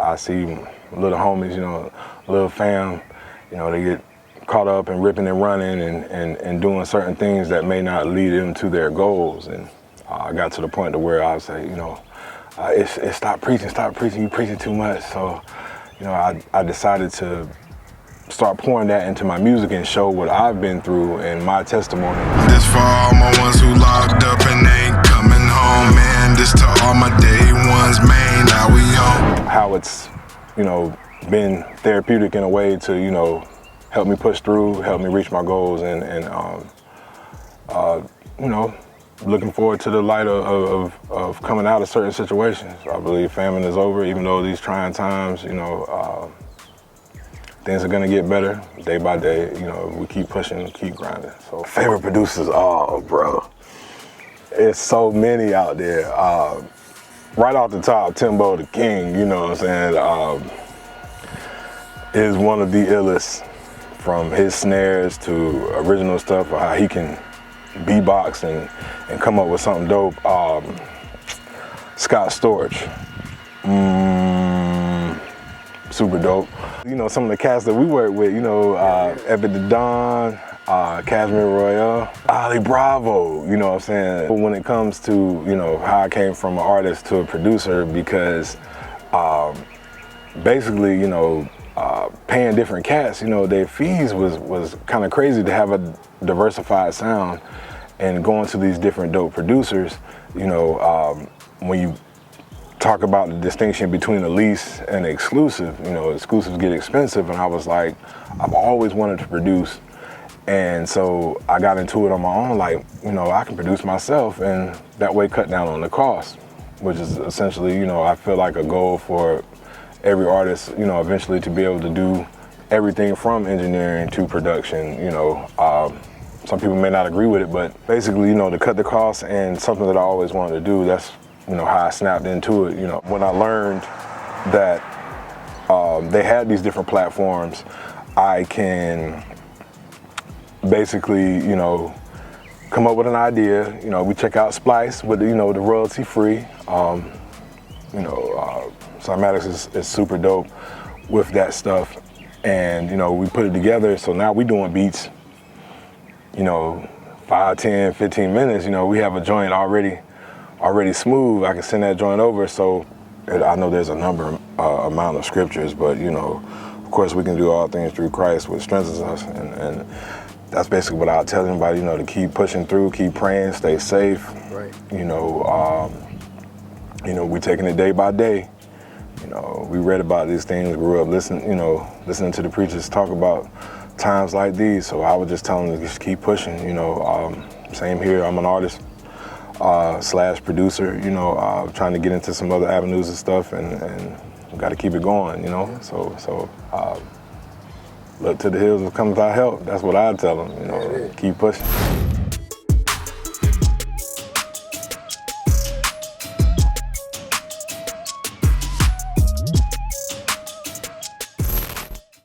I see little homies, little fam, they get caught up in ripping and running and doing certain things that may not lead them to their goals. And I got to the point to where I would say, it's stop preaching, you're preaching too much. So, I decided to start pouring that into my music and show what I've been through and my testimony. This for all my ones who locked up and ain't coming home, man. This to all my day ones, man. Now we home. How it's, been therapeutic in a way to, help me push through, help me reach my goals, and looking forward to the light of coming out of certain situations. I believe famine is over, even though these trying times, things are gonna get better day by day. We keep pushing, keep grinding. So favorite producers, bro. It's so many out there. Right off the top, Timbo the King, is one of the illest, from his snares to original stuff, or how he can beatbox and come up with something dope. Scott Storch, super dope. Some of the cats that we work with, Epic the Don, Casimir Royale, Ali Bravo, But when it comes to, how I came from an artist to a producer, because basically, paying different cats, their fees was kind of crazy to have a diversified sound, and going to these different dope producers, when you talk about the distinction between a lease and exclusive, exclusives get expensive, and I was like, I've always wanted to produce, and so I got into it on my own, I can produce myself, and that way cut down on the cost, which is essentially, I feel like a goal for every artist, eventually to be able to do everything from engineering to production. Some people may not agree with it, but basically, to cut the costs, and something that I always wanted to do, that's, how I snapped into it. When I learned that they had these different platforms, I can basically, come up with an idea. We check out Splice with, the royalty free. Cymatics is super dope with that stuff, and we put it together, so now we doing beats 5, 10, 15 minutes. We have a joint already smooth. I can send that joint over, so I know there's a amount of scriptures, but of course we can do all things through Christ, which strengthens us, and that's basically what I'll tell anybody, to keep pushing through, keep praying, stay safe. Right. We taking it day by day. We read about these things, grew up listening to the preachers talk about times like these. So I would just tell them to just keep pushing. Same here. I'm an artist / producer. Trying to get into some other avenues and stuff, and got to keep it going. So look to the hills that comes our help. That's what I tell them. Keep pushing.